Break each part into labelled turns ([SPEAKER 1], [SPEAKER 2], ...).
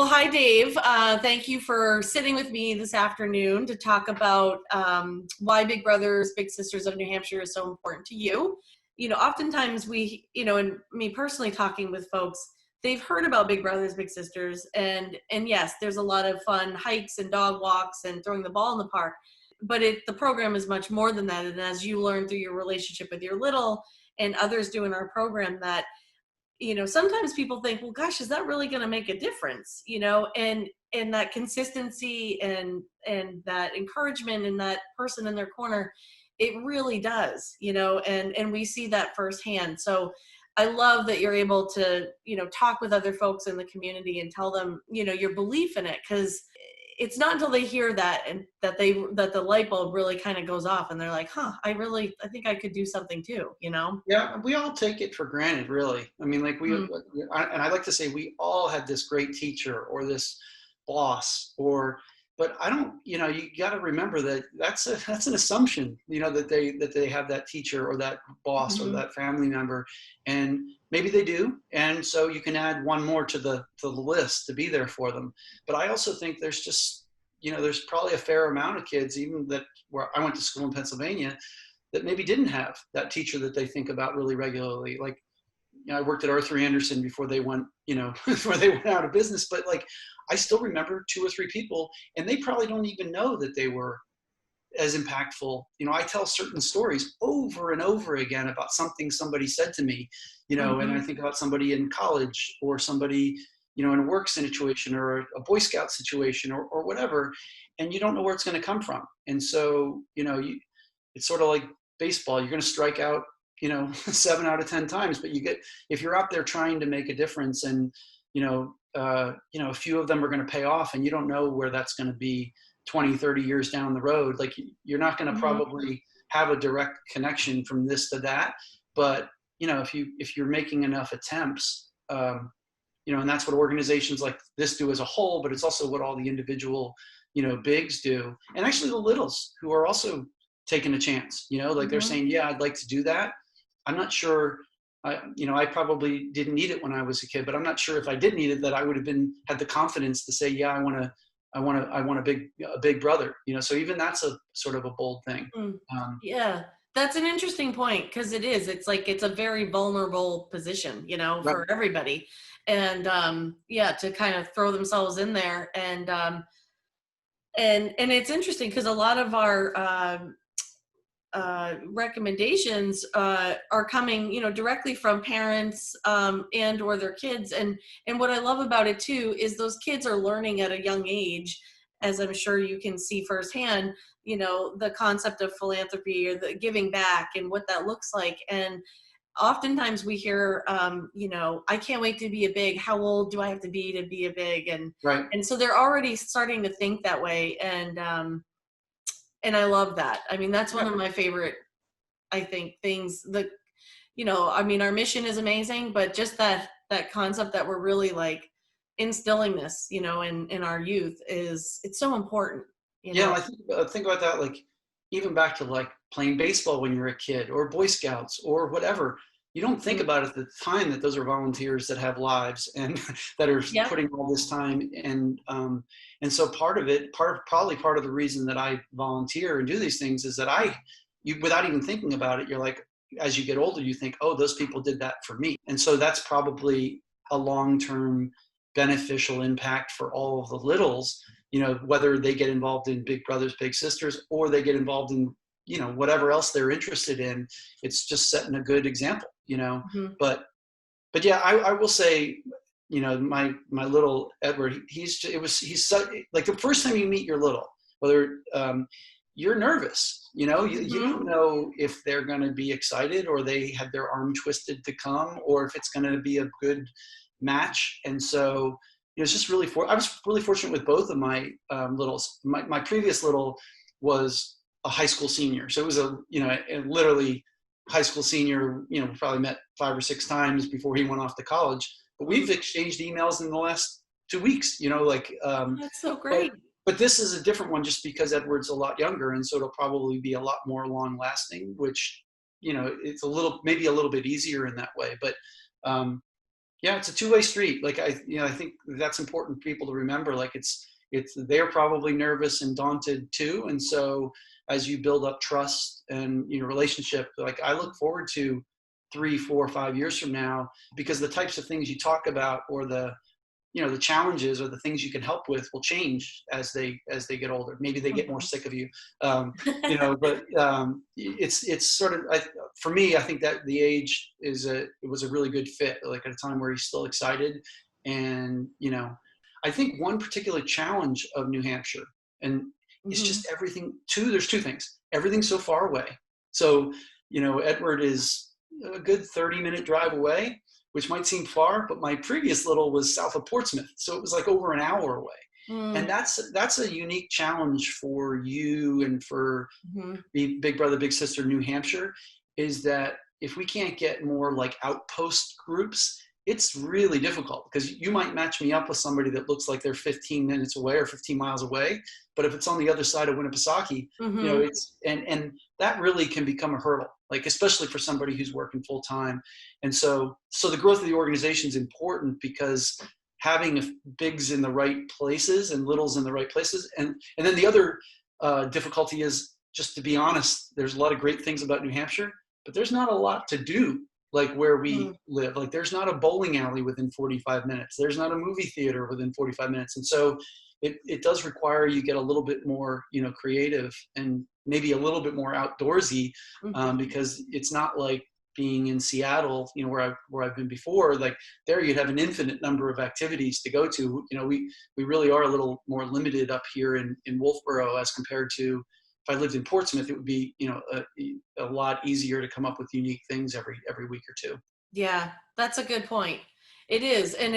[SPEAKER 1] Well, hi, Dave. Thank you for sitting with me this afternoon to talk about why Big Brothers Big Sisters of New Hampshire is so important to you. Oftentimes and me personally talking with folks, they've heard about Big Brothers Big Sisters, and yes, there's a lot of fun hikes and dog walks and throwing the ball in the park, but the program is much more than that. And as you learn through your relationship with your little and others do in our program, that sometimes people think, well, gosh, is that really going to make a difference? And that consistency and that encouragement and that person in their corner, it really does, and we see that firsthand. So I love that you're able to, talk with other folks in the community and tell them, your belief in it, because it's not until they hear that and that the light bulb really kind of goes off and they're like, I think I could do something too.
[SPEAKER 2] Yeah, we all take it for granted, really. I mean, like
[SPEAKER 1] Mm.
[SPEAKER 2] and I like to say we all had this great teacher or this boss, but I don't, you got to remember that that's an assumption, that they have that teacher or that boss or
[SPEAKER 1] Mhm.
[SPEAKER 2] that family member, and maybe they do, and so you can add one more to the list to be there for them. But I also think there's just, there's probably a fair amount of kids, even that where I went to school in Pennsylvania, that maybe didn't have that teacher that they think about really regularly. Like, I worked at Arthur Anderson before they went, before they went out of business. But like, I still remember two or three people, and they probably don't even know that they were as impactful. I tell certain stories over and over again about something somebody said to me, and I
[SPEAKER 1] Mhm.
[SPEAKER 2] think about somebody in college or somebody, in a work situation or a Boy Scout situation or whatever, and you don't know where it's going to come from. And so, it's sort of like baseball. You're going to strike out, 7 out of 10 times, but if you're out there trying to make a difference, and a few of them are going to pay off, and you don't know where that's going to be 20, 30 years down the road. Like, you're not going to
[SPEAKER 1] Mhm.
[SPEAKER 2] probably have a direct connection from this to that. But, if you're making enough attempts, and that's what organizations like this do as a whole, but it's also what all the individual, bigs do. And actually the littles who are also taking a chance, like they're
[SPEAKER 1] Mhm.
[SPEAKER 2] saying, yeah, I'd like to do that. I'm not sure. I probably didn't need it when I was a kid, but I'm not sure if I did need it, that I would have had the confidence to say, yeah, I want a big brother, so even that's a sort of a bold thing.
[SPEAKER 1] Mm.
[SPEAKER 2] Um,
[SPEAKER 1] Yeah, that's an interesting point, because it's like it's a very vulnerable position,
[SPEAKER 2] right.
[SPEAKER 1] for everybody. And yeah, to kind of throw themselves in there, and it's interesting because a lot of our recommendations are coming, directly from parents and or their kids. And what I love about it too is those kids are learning at a young age, as I'm sure you can see firsthand, the concept of philanthropy or the giving back and what that looks like. And oftentimes we hear, I can't wait to be a big. How old do I have to be a big? And
[SPEAKER 2] Right.
[SPEAKER 1] and so they're already starting to think that way. And I love that. I mean, that's one
[SPEAKER 2] Yeah.
[SPEAKER 1] of my favorite, I think, things. I mean, our mission is amazing, but just that concept that we're really like instilling this, in our youth, it's so important, you
[SPEAKER 2] Yeah,
[SPEAKER 1] know.
[SPEAKER 2] I think about that, like even back to like playing baseball when you're a kid, or Boy Scouts, or whatever. You don't think
[SPEAKER 1] Mhm.
[SPEAKER 2] about it at the time that those are volunteers that have lives and that are
[SPEAKER 1] Yep.
[SPEAKER 2] putting all this time. And so part of it, probably part of the reason that I volunteer and do these things is that you, without even thinking about it, you're like, as you get older, you think, oh, those people did that for me, and so that's probably a long-term beneficial impact for all of the littles, whether they get involved in Big Brothers Big Sisters or they get involved in, whatever else they're interested in. It's just setting a good example.
[SPEAKER 1] Mhm.
[SPEAKER 2] But yeah, I will say, my little Edward, he's so, like, the first time you meet your little, whether you're nervous, you
[SPEAKER 1] Mhm.
[SPEAKER 2] don't know if they're going to be excited or they have their arm twisted to come, or if it's going to be a good match. And so, it's just really I was really fortunate with both of my littles. My previous little was a high school senior, so it was literally high school senior. We probably met 5 or 6 times before he went off to college. But
[SPEAKER 1] Mhm.
[SPEAKER 2] we've exchanged emails in the last 2 weeks. Like,
[SPEAKER 1] That's so
[SPEAKER 2] but
[SPEAKER 1] great.
[SPEAKER 2] but this is a different one just because Edward's a lot younger, and so it'll probably be a lot more long lasting. Which, it's maybe a little bit easier in that way. But Yeah, it's a two-way street. Like I think that's important for people to remember. Like they're probably nervous and daunted too. And so as you build up trust and relationship, like I look forward to 3, 4, 5 years from now, because the types of things you talk about, or the challenges or the things you can help with, will change as they get older. Maybe they get more
[SPEAKER 1] Mhm.
[SPEAKER 2] sick of you, but it's sort of, for me, I think that the age it was a really good fit, like at a time where he's still excited. And I think one particular challenge of New Hampshire, and it's
[SPEAKER 1] Mhm.
[SPEAKER 2] just everything too. There's two things. Everything's so far away. So Edward is a good 30-minute drive away, which might seem far, but my previous little was south of Portsmouth, so it was like over an hour away. And
[SPEAKER 1] Mm.
[SPEAKER 2] that's a unique challenge for you and for
[SPEAKER 1] Mhm.
[SPEAKER 2] the Big Brother Big Sister New Hampshire, is that if we can't get more like outpost groups, it's really difficult, because you might match me up with somebody that looks like they're 15 minutes away or 15 miles away, but if it's on the other side of Winnipesaukee,
[SPEAKER 1] Mhm.
[SPEAKER 2] it's and that really can become a hurdle, like especially for somebody who's working full time. And so the growth of the organization is important, because having bigs in the right places and littles in the right places. And then the other difficulty is, just to be honest, there's a lot of great things about New Hampshire, but there's not a lot to do like where we
[SPEAKER 1] Mm.
[SPEAKER 2] live. Like there's not a bowling alley within 45 minutes. There's not a movie theater within 45 minutes. And so it does require you get a little bit more, creative, and maybe a little bit more outdoorsy,
[SPEAKER 1] Mhm.
[SPEAKER 2] because it's not like being in Seattle, where I've been before. Like there, you'd have an infinite number of activities to go to. We really are a little more limited up here in Wolfboro, as compared to if I lived in Portsmouth. It would be a lot easier to come up with unique things every week or two.
[SPEAKER 1] Yeah, that's a good point. It is, and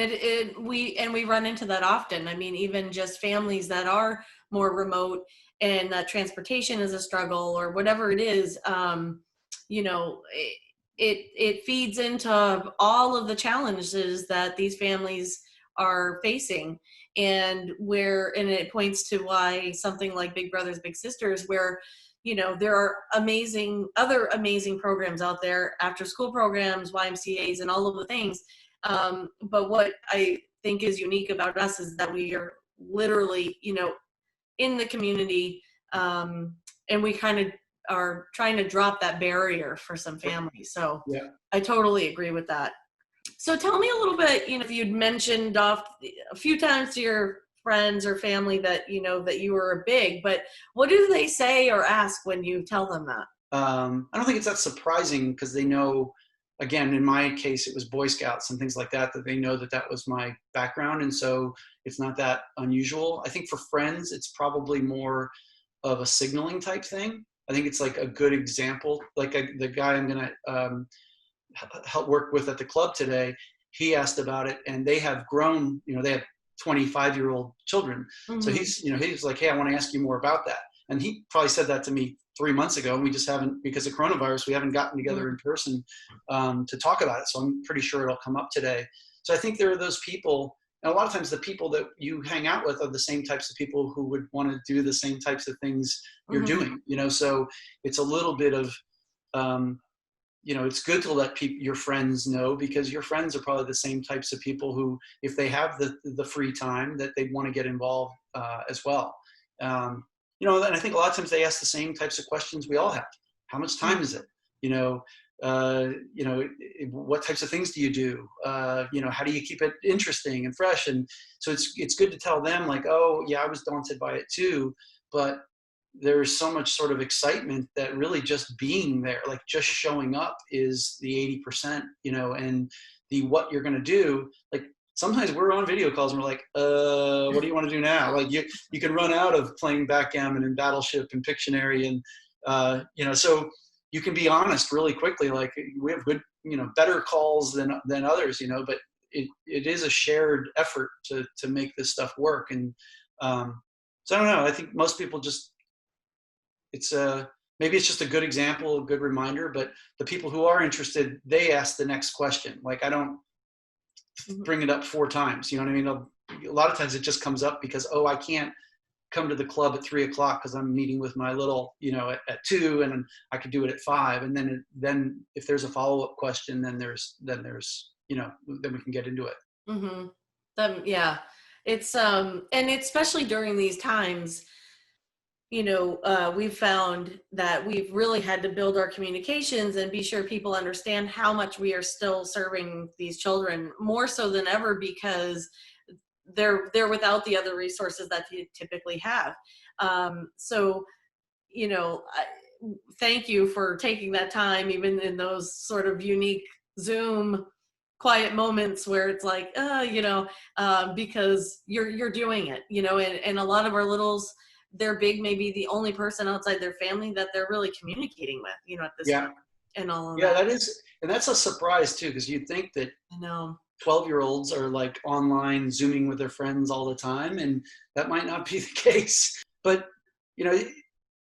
[SPEAKER 1] we run into that often. I mean, even just families that are more remote, and that transportation is a struggle, or whatever it is. You know, it feeds into all of the challenges that these families are facing, and it points to why something like Big Brothers Big Sisters, where there are other amazing programs out there, after school programs, YMCA's, and all of the things. But what I think is unique about us is that we are literally, in the community, um, and we kind of are trying to drop that barrier for some
[SPEAKER 2] Yep.
[SPEAKER 1] families. So
[SPEAKER 2] Yeah.
[SPEAKER 1] I totally agree with that. So tell me a little bit, if you'd mentioned off a few times to your friends or family that that you were big, but what do they say or ask when you tell them that?
[SPEAKER 2] I don't think it's that surprising, because they know, again, in my case, it was Boy Scouts and things like that, that they know that that was my background. And so it's not that unusual. I think for friends, it's probably more of a signaling type thing. I think it's like a good example. Like the guy I'm going to help work with at the club today, he asked about it, and they have grown, they have 25-year-old children. So
[SPEAKER 1] Mm-hmm.
[SPEAKER 2] he's like, hey, I want to ask you more about that. And he probably said that to me 3 months ago, and we just haven't, because of coronavirus, we haven't gotten together in person to talk about it. So I'm pretty sure it'll come up today. So I think there are those people, and a lot of times the people that you hang out with are the same types of people who would want to do the same types of things you're
[SPEAKER 1] Mm-hmm.
[SPEAKER 2] doing. So it's a little bit of um, it's good to let your friends know, because your friends are probably the same types of people who, if they have the free time, that they want to get involved as well. And I think a lot of times they ask the same types of questions we all have. How much time is it? You know, what types of things do you do? How do you keep it interesting and fresh? And so it's good to tell them, like, oh yeah, I was daunted by it too, but there's so much sort of excitement that really just being there, like just showing up, is the 80%, and the what you're going to do. Like sometimes we're on video calls and we're like, what do you want to do now? Like you can run out of playing backgammon and Battleship and Pictionary. And, so you can be honest really quickly. Like we have good, better calls than others, but it is a shared effort to make this stuff work. And so I don't know. I think most people just, it's maybe it's just a good example, a good reminder. But the people who are interested, they ask the next question. Like I don't
[SPEAKER 1] Mm-hmm.
[SPEAKER 2] bring it up 4 times. You know what I mean? A lot of times it just comes up because, oh, I can't come to the club at 3 o'clock because I'm meeting with my little, at 2, and I could do it at 5. And then if there's a follow-up question, then there's then we can get into it.
[SPEAKER 1] Mm-hmm. Yeah, it's and especially during these times, we've found that we've really had to build our communications and be sure people understand how much we are still serving these children more so than ever, because they're without the other resources that you typically have. So, thank you for taking that time, even in those sort of unique Zoom quiet moments where it's like, because you're doing it, and a lot of our littles, they're big, maybe the only person outside their family that they're really communicating with, at this
[SPEAKER 2] Yeah.
[SPEAKER 1] time, and all of
[SPEAKER 2] Yeah,
[SPEAKER 1] that.
[SPEAKER 2] that is, and that's a surprise too, because you'd think that
[SPEAKER 1] I know.
[SPEAKER 2] 12-year-olds are like online Zooming with their friends all the time, and that might not be the case. But, you know,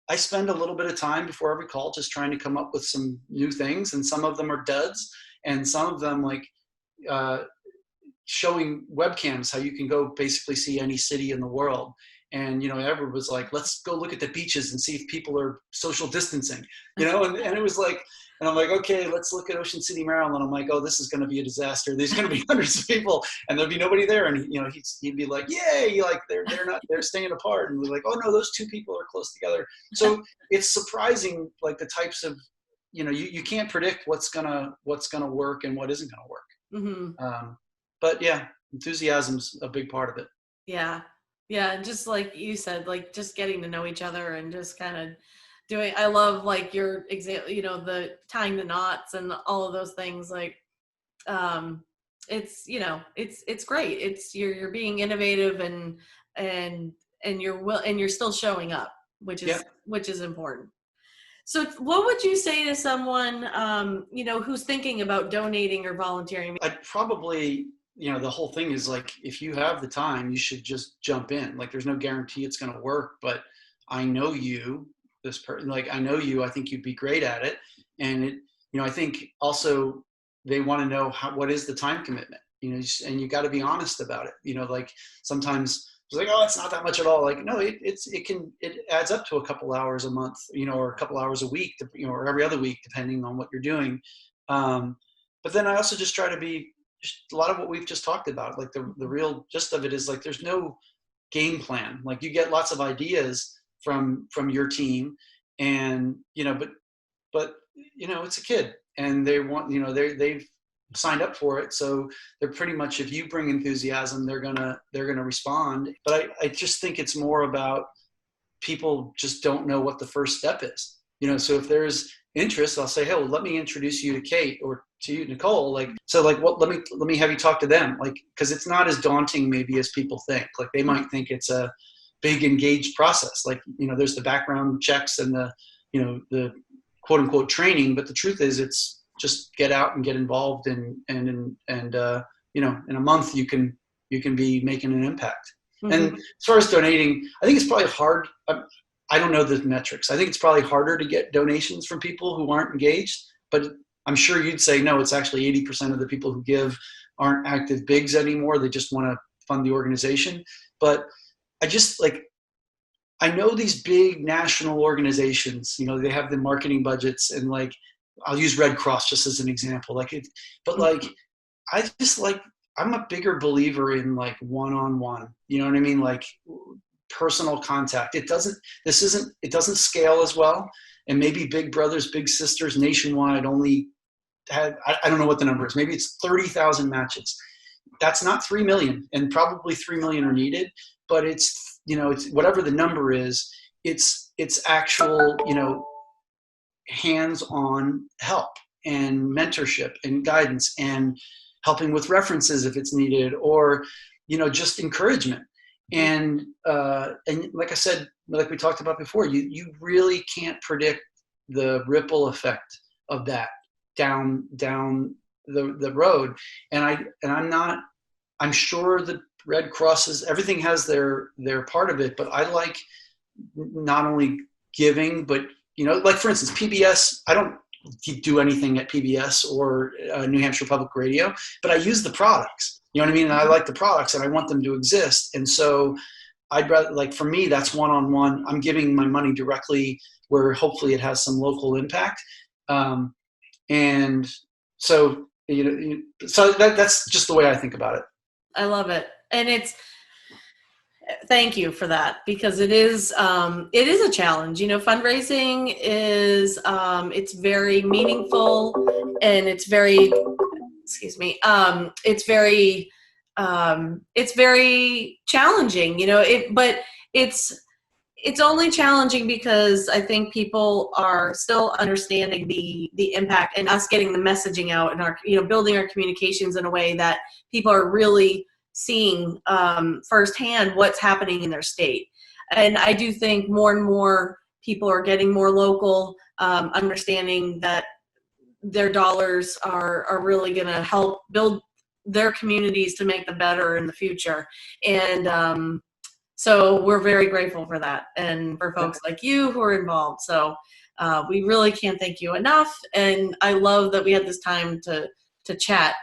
[SPEAKER 2] I spend a little bit of time before every call just trying to come up with some new things, and some of them are duds, and some of them like uh, showing webcams how you can go basically see any city in the world. And Edward was like, let's go look at the beaches and see if people are social distancing, and it was like, and I'm like, okay, let's look at Ocean City, Maryland. I'm like, oh, this is going to be a disaster. There's going to be hundreds of people and there'll be nobody there. And he'd be like, yay, like they're staying apart. And we're like, oh no, those two people are close together. So it's surprising, like the types of, you can't predict what's gonna work and what isn't gonna work.
[SPEAKER 1] Mm-hmm.
[SPEAKER 2] But yeah, enthusiasm's a big part of it.
[SPEAKER 1] Yeah. Yeah. Just like you said, like just getting to know each other and just kind of I love like your example, the tying the knots and all of those things. Like, it's, it's great. It's, you're being innovative and you're still showing up, which
[SPEAKER 2] Yeah.
[SPEAKER 1] is important. So what would you say to someone, who's thinking about donating or volunteering?
[SPEAKER 2] I'd probably, the whole thing is like, if you have the time, you should just jump in. Like, there's no guarantee it's going to work, but I know you, this person, like, I know you, I think you'd be great at it. And I think also they want to know what is the time commitment, and you got to be honest about it. Like sometimes it's like, oh, it's not that much at all. Like, no, it adds up to a couple hours a month, or a couple hours a week, or every other week, depending on what you're doing. But then I also just try to be a lot of what we've just talked about. Like the real gist of it is like, there's no game plan. Like you get lots of ideas from your team, and but it's a kid, and they want, they've signed up for it, so they're pretty much, if you bring enthusiasm, they're gonna respond. But I just think it's more about people just don't know what the first step is. So if there's interest, I'll say, hey, well, let me introduce you to Kate or to you, Nicole. Like, so like, what, let me have you talk to them. Like, cause it's not as daunting maybe as people think. Like they might think it's a big engaged process. Like, there's the background checks and the quote unquote training, but the truth is it's just get out and get involved, and in a month you can be making an impact. Mm-hmm. And as far as donating, I think it's probably hard. I don't know the metrics. I think it's probably harder to get donations from people who aren't engaged, but I'm sure you'd say, no, it's actually 80% of the people who give aren't active bigs anymore. They just want to fund the organization. But I know these big national organizations, they have the marketing budgets, and like, I'll use Red Cross just as an example. I'm a bigger believer in like one-on-one, you know what I mean? Like personal contact. It doesn't scale as well. And maybe Big Brothers, Big Sisters nationwide only had, I don't know what the number is. Maybe it's 30,000 matches. That's not 3 million, and probably 3 million are needed, but it's whatever the number is, it's actual, hands-on help and mentorship and guidance and helping with references if it's needed, or, just encouragement. And like I said, like we talked about before, you really can't predict the ripple effect of that down the road. And I'm sure the Red Crosses, everything has their part of it, but I like not only giving, but, like for instance, PBS, I don't do anything at PBS or New Hampshire Public Radio, but I use the products, you know what I mean? And I like the products and I want them to exist. And so I'd rather, like, for me, that's one-on-one. I'm giving my money directly where hopefully it has some local impact. And so So that's just the way I think about it.
[SPEAKER 1] I love it. And thank you for that, because it is a challenge. Fundraising is, it's very meaningful, and it's very, excuse me, it's very challenging, but it's only challenging because I think people are still understanding the impact, and us getting the messaging out, and our, building our communications in a way that people are really seeing firsthand what's happening in their state. And I do think more and more people are getting more local, understanding that their dollars are really going to help build their communities to make them better in the future. And so we're very grateful for that, and for folks like you who are involved. So we really can't thank you enough. And I love that we had this time to chat.